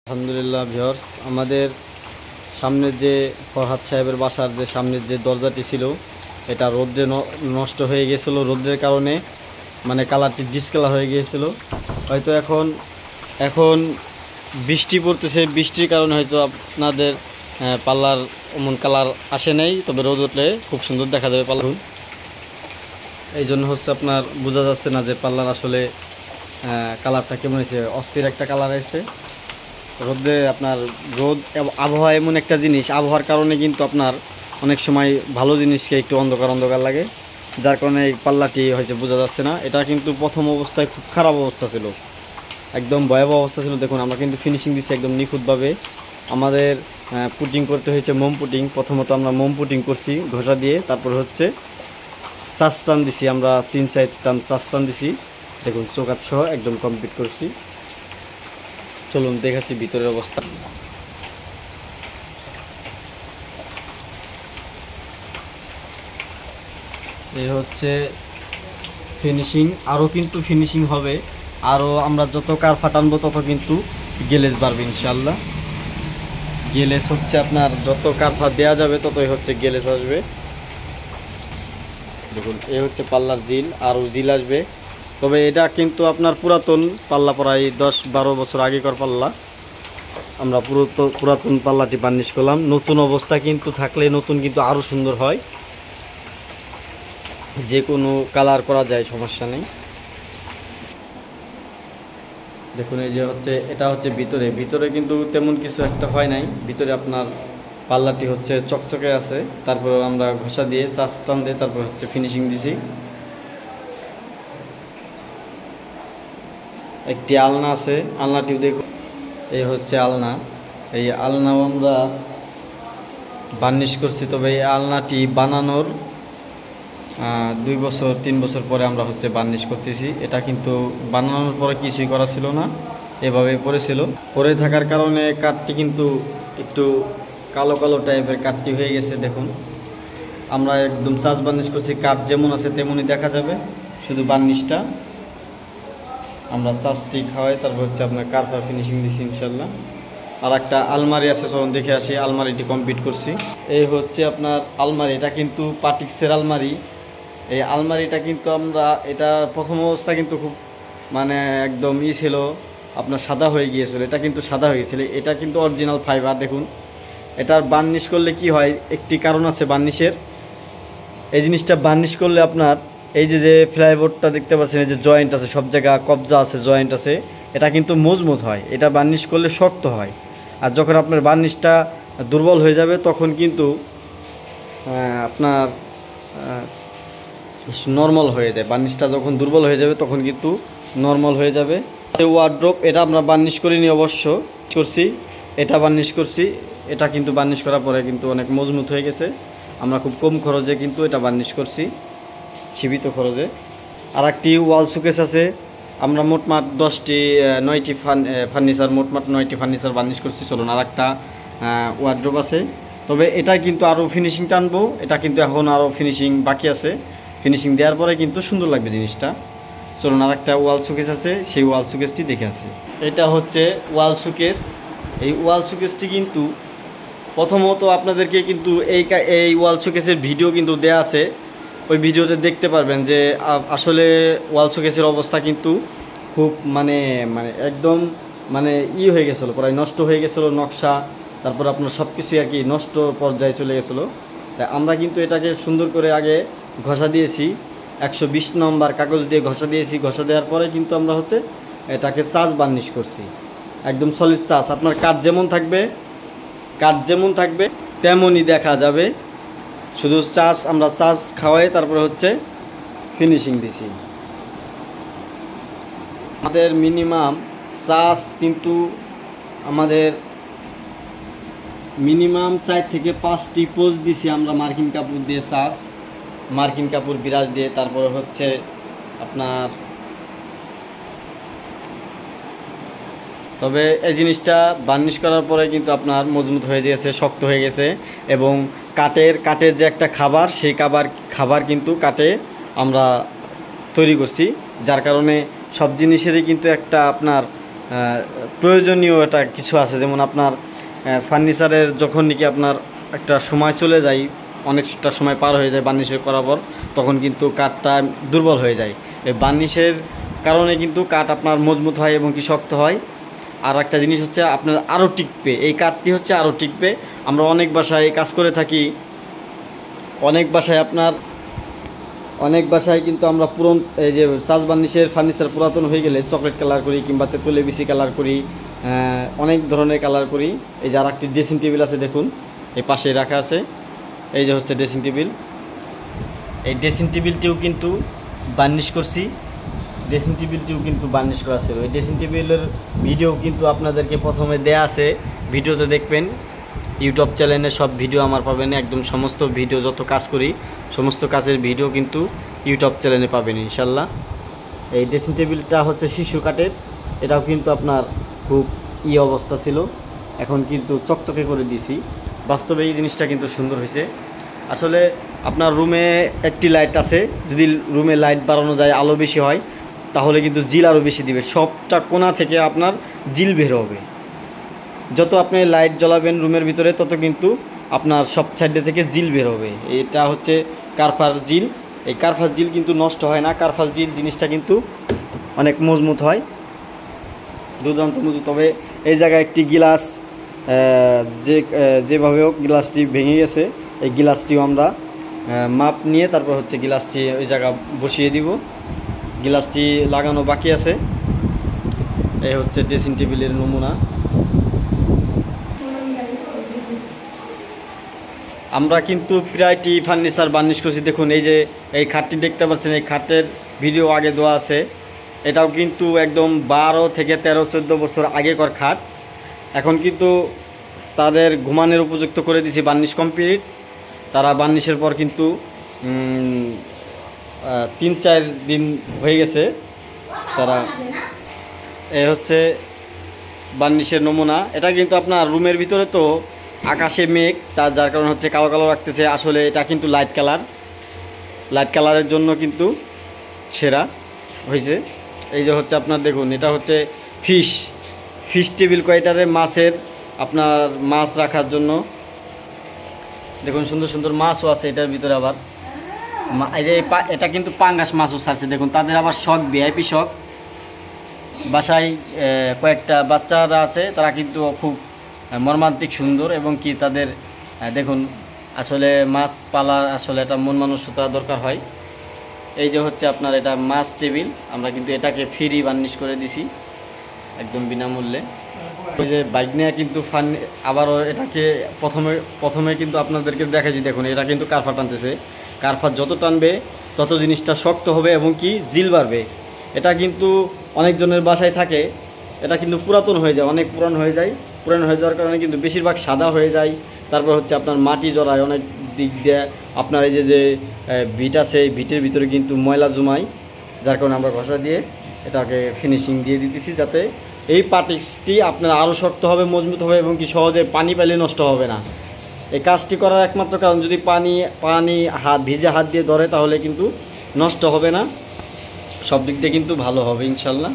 আলহামদুলিল্লাহ ভিউয়ার্স, আমাদের সামনের যে ফরহাদ সাহেবের বাসার যে সামনের যে দরজাটি ছিল এটা রোদ্রে নষ্ট হয়ে গিয়েছিল। রোদ্রের কারণে মানে কালারটি ডিসকালার হয়ে গিয়েছিল। হয়তো এখন বৃষ্টি পড়তেছে, বৃষ্টির কারণে হয়তো আপনাদের পাল্লার এমন কালার আসে নাই, তবে রোদ উঠলে খুব সুন্দর দেখা যাবে পাল্লা। এই জন্য হচ্ছে আপনার বোঝা যাচ্ছে না যে পাল্লার আসলে কালারটা কেমন হয়েছে। অস্থির একটা কালার এসেছে রোদে। আপনার রোদ আবহাওয়া এমন একটা জিনিস, আবহাওয়ার কারণে কিন্তু আপনার অনেক সময় ভালো জিনিসকে একটু অন্ধকার অন্ধকার লাগে, যার কারণে এই পাল্লাটি হয়তো বোঝা যাচ্ছে না। এটা কিন্তু প্রথম অবস্থায় খুব খারাপ অবস্থা ছিল, একদম ভয়াবহ অবস্থা ছিল। দেখুন আমরা কিন্তু ফিনিশিং দিচ্ছি একদম নিখুঁতভাবে। আমাদের পুটিং করতে হয়েছে মোম পুটিং। প্রথমত আমরা মোম পুটিং করছি ঘষা দিয়ে, তারপর হচ্ছে চাষ টান দিছি, আমরা 3-4 টান চাষ টান দিছি। দেখুন চৌকাঠ সহ একদম কমপ্লিট করছি। চলুন দেখাচ্ছি ভিতরের অবস্থা। এই হচ্ছে ফিনিশিং, আরও কিন্তু ফিনিশিং হবে। আরও আমরা যত কার ফাটানবো তত কিন্তু গ্লেজ বাড়বে ইনশাল্লাহ। গ্লেজ হচ্ছে আপনার যত কার ফাট দেওয়া যাবে ততই হচ্ছে গ্লেজ আসবে। দেখুন এই হচ্ছে পাল্লার জিল, আরও জিল আসবে। তবে এটা কিন্তু আপনার পুরাতন পাল্লা, প্রায় 10-12 বছর আগেকার পাল্লা। আমরা পুরাতন পাল্লাটি বার্নিশ করলাম। নতুন অবস্থা কিন্তু থাকলে নতুন কিন্তু আরও সুন্দর হয়, যে কোনো কালার করা যায়, সমস্যা নেই। দেখুন এই যে হচ্ছে এটা হচ্ছে ভিতরে কিন্তু তেমন কিছু একটা হয় নাই। ভিতরে আপনার পাল্লাটি হচ্ছে চকচকে আছে। তারপর আমরা ঘষা দিয়ে চাষ টান দিয়ে তারপর হচ্ছে ফিনিশিং দিছি। একটি আলনা আছে, আলনাটিও দেখুন। এই হচ্ছে আলনা, এই আলনাও আমরা বার্নিশ করছি। তবে এই আলনাটি বানানোর 2-3 বছর পরে আমরা হচ্ছে বার্নিশ করতেছি। এটা কিন্তু বানানোর পরে কিছুই করা ছিল না, এভাবে পড়েছিল। পরে থাকার কারণে কাঠটি কিন্তু একটু কালো কালো টাইপের কাঠটি হয়ে গেছে। দেখুন আমরা একদম চাষ বার্নিশ করছি, কাঠ যেমন আছে তেমনই দেখা যাবে, শুধু বার্নিশটা আমরা চাষটি খাওয়াই। তারপর হচ্ছে আপনার কারফা ফিনিশিং দিচ্ছি ইনশাল্লাহ। আর একটা আলমারি আছে, চলুন দেখে আসি। আলমারিটি কমপ্লিট করছি। এই হচ্ছে আপনার আলমারি, এটা কিন্তু পাটিক্সের আলমারি। এই আলমারিটা কিন্তু আমরা, এটা প্রথম অবস্থা কিন্তু খুব মানে একদম ছিল, আপনার সাদা হয়ে গিয়েছিল। এটা কিন্তু সাদা হয়ে গিয়েছিল। এটা কিন্তু অরিজিনাল ফাইবার। দেখুন এটার বার্নিশ করলে কি হয়, একটি কারণ আছে বার্নিশের। এই জিনিসটা বার্নিশ করলে আপনার এই যে ফ্লাইবোর্ডটা দেখতে পাচ্ছেন, এই যে জয়েন্ট আছে, সব জায়গা কবজা আছে, জয়েন্ট আছে, এটা কিন্তু মজবুত হয়। এটা বার্নিশ করলে শক্ত হয়। আর যখন আপনার বার্নিশটা দুর্বল হয়ে যাবে তখন কিন্তু আপনার নর্মাল হয়ে যায়। বার্নিশটা যখন দুর্বল হয়ে যাবে তখন কিন্তু নর্মাল হয়ে যাবে। ওয়ার্ড্রোব, এটা আমরা বার্নিশ করিনি অবশ্য, করছি এটা বার্নিশ করছি। এটা কিন্তু বার্নিশ করার পরে কিন্তু অনেক মজবুত হয়ে গেছে। আমরা খুব কম খরচে কিন্তু এটা বার্নিশ করছি, সীমিত খরচে। আর একটি ওয়াল শোকেস আছে, আমরা মোটমাট 9টি ফার্নিচার, মোটমাট 9টি ফার্নিচার বার্নিশ করছি। চলুন আর একটা ওয়ার্ড্রোব আছে, তবে এটা কিন্তু আরও ফিনিশিং টানবো। এটা কিন্তু এখন আরও ফিনিশিং বাকি আছে, ফিনিশিং দেওয়ার পরে কিন্তু সুন্দর লাগবে জিনিসটা। চলুন আর একটা ওয়াল শোকেস আছে, সেই ওয়াল শোকেসটি দেখে আসি। এটা হচ্ছে ওয়াল শোকেস। এই ওয়াল শোকেসটি কিন্তু প্রথমত আপনাদেরকে কিন্তু এই ওয়াল শোকেসের ভিডিও কিন্তু দেয়া আছে, ওই ভিডিওতে দেখতে পারবেন যে আসলে ওয়াল শোকেসের অবস্থা কিন্তু খুব মানে একদম হয়ে গেছিলো, প্রায় নষ্ট হয়ে গেছিলো নকশা। তারপর আপনার সব কিছুই আর কি নষ্ট পর্যায়ে চলে গেছিলো। তাই আমরা কিন্তু এটাকে সুন্দর করে আগে ঘষা দিয়েছি, 120 নম্বর কাগজ দিয়ে ঘষা দিয়েছি। ঘষা দেওয়ার পরে কিন্তু আমরা হচ্ছে এটাকে চাষ বার্নিশ করছি, একদম সলিড চাষ। আপনার কাঠ যেমন থাকবে তেমনই দেখা যাবে, শুধু চাষ আমরা চাষ খাওয়াই তারপরে হচ্ছে ফিনিশিং দিছি। আমাদের মিনিমাম চাষ কিন্তু আমাদের মিনিমাম 4 থেকে 5টি পোজ দিছি আমরা মার্কিন কাপড় দিয়ে, চাষ মার্কিন কাপড় বিরাজ দিয়ে। তারপরে হচ্ছে আপনার, তবে এই জিনিসটা বার্নিশ করার পরে কিন্তু আপনার মজবুত হয়ে গেছে, শক্ত হয়ে গেছে। এবং কাঠের যে একটা খাবার, সেই খাবার কিন্তু কাঠে আমরা তৈরি করছি, যার কারণে সব জিনিসেরই কিন্তু একটা আপনার প্রয়োজনীয় এটা কিছু আছে, যেমন আপনার ফার্নিচারের যখন নাকি আপনার একটা সময় চলে যায়, অনেকটা সময় পার হয়ে যায় বার্নিশ করার পর, তখন কিন্তু কাঠটা দুর্বল হয়ে যায়। এই বার্নিশের কারণে কিন্তু কাঠ আপনার মজবুত হয় এবং কি শক্ত হয়। আর একটা জিনিস হচ্ছে আপনার আরও টিকবে, এই কাঠটি হচ্ছে আরও টিকবে। আমরা অনেক বাসায় কাজ করে থাকি, অনেক বাসায় কিন্তু আমরা এই যে চাষ বার্নিশের ফার্নিচার পুরাতন হয়ে গেলে চকলেট কালার করি কিংবা তেঁতুলে বিসি কালার করি, অনেক ধরনের কালার করি। এই যে আর একটি ড্রেসিং টেবিল আছে, দেখুন এই পাশে রাখা আছে, এই যে হচ্ছে ড্রেসিং টেবিল। এই ড্রেসিং টেবিলটিও কিন্তু বার্নিশ করছি, ড্রেসিং টেবিলটিও কিন্তু বার্নিশ করা ছিল। এই ড্রেসিং টেবিলের ভিডিও কিন্তু আপনাদেরকে প্রথমে দেয়া আছে, ভিডিওতে দেখবেন। ইউটিউব চ্যানেলে সব ভিডিও আমার পাবেন, একদম সমস্ত ভিডিও যত কাজ করি সমস্ত কাজের ভিডিও কিন্তু ইউটিউব চ্যানেলে পাবেন ইনশাল্লাহ। এই ড্রেসিং টেবিলটা হচ্ছে শিশু কাঠের, এটাও কিন্তু আপনার খুব অবস্থা ছিল, এখন কিন্তু চকচকে করে দিয়েছি। বাস্তবে এই জিনিসটা কিন্তু সুন্দর হয়েছে। আসলে আপনার রুমে একটি লাইট আছে, যদি রুমে লাইট বাড়ানো যায়, আলো বেশি হয়, তাহলে কিন্তু জিল আরও বেশি দিবে, সবটা কোণা থেকে আপনার জিল বের হবে। যত আপনি লাইট জ্বালাবেন রুমের ভিতরে তত কিন্তু আপনার সব সাইডে থেকে জিল বের হবে। এটা হচ্ছে কার্পাস জিল। এই কার্পাস জিল কিন্তু নষ্ট হয় না, কার্পাস জিল জিনিসটা কিন্তু অনেক মজবুত হয়, দুর্দান্ত মজবুত। তবে এই জায়গায় একটি গিলাস যেভাবে হোক গিলাসটি ভেঙে গেছে, এই গিলাসটিও আমরা মাপ নিয়ে তারপর হচ্ছে গিলাসটি ওই জায়গা বসিয়ে দিব। গিলাসটি লাগানো বাকি আছে। এই হচ্ছে ড্রেসিং টেবিলের নমুনা। আমরা কিন্তু প্রায়টি ফার্নিচার বার্নিশ করছি। দেখুন এই যে এই খাটটি দেখতে পাচ্ছেন, এই খাটের ভিডিও আগে দেওয়া আছে। এটাও কিন্তু একদম 12 থেকে 13-14 বছর আগেকার খাট। এখন কিন্তু তাদের ঘুমানোর উপযুক্ত করে দিয়েছি, বার্নিশ কমপ্লিট। তারা বার্নিশের পর কিন্তু 3-4 দিন হয়ে গেছে তারা। এই হচ্ছে বার্নিশের নমুনা। এটা কিন্তু আপনার রুমের ভিতরে তো আকাশে মেঘ, যার কারণে হচ্ছে কালো কালো রাখতেছে। আসলে এটা কিন্তু লাইট কালারের জন্য কিন্তু সেরা হয়েছে। এই যে হচ্ছে আপনার দেখুন, এটা হচ্ছে ফিশ টেবিল কয়টারে মাছের, আপনার মাছ রাখার জন্য। দেখুন সুন্দর সুন্দর মাছও আছে এটার ভিতরে। আবার এটা কিন্তু পাঙ্গাস মাছও ছাড়ছে। দেখুন তাদের আবার শখ, ভিআইপি শখ। বাসায় কয়েকটা বাচ্চারা আছে, তারা কিন্তু খুব মর্মান্তিক সুন্দর এবং কি তাদের দেখুন আসলে মাছ পালা আসলে এটা মন মানসিকতা দরকার হয়। এই যে হচ্ছে আপনার এটা মাছ টেবিল, আমরা কিন্তু এটাকে ফ্রি বার্নিশ করে দিছি একদম বিনামূল্যে। ওই যে বাইক নিয়ে কিন্তু আবারও এটাকে প্রথমে কিন্তু আপনাদেরকে দেখাচ্ছি। দেখুন এটা কিন্তু কার্পাস টানতেছে, কার্পাস যত টানবে তত জিনিসটা শক্ত হবে এবং কি জিল বাড়বে। এটা কিন্তু অনেকজনের বাসায় থাকে, এটা কিন্তু পুরাতন হয়ে যায়, অনেক পুরান হয়ে যাওয়ার কারণে কিন্তু বেশিরভাগ সাদা হয়ে যায়। তারপর হচ্ছে আপনার মাটি জড়ায় অনেক দিক দিয়ে। আপনার এই যে ভিট আছে, এই ভিটের ভিতরে কিন্তু ময়লা জমায়, যার কারণে আমরা ঘষা দিয়ে এটাকে ফিনিশিং দিয়ে দিতেছি, যাতে এই পার্টিসটি আপনার আরও শক্ত হবে, মজবুত হবে এবং কি সহজে পানি পেলে নষ্ট হবে না। এই কাজটি করার একমাত্র কারণ, যদি পানি ভিজে হাত দিয়ে ধরে তাহলে কিন্তু নষ্ট হবে না, সব দিক দিয়ে কিন্তু ভালো হবে ইনশাল্লাহ।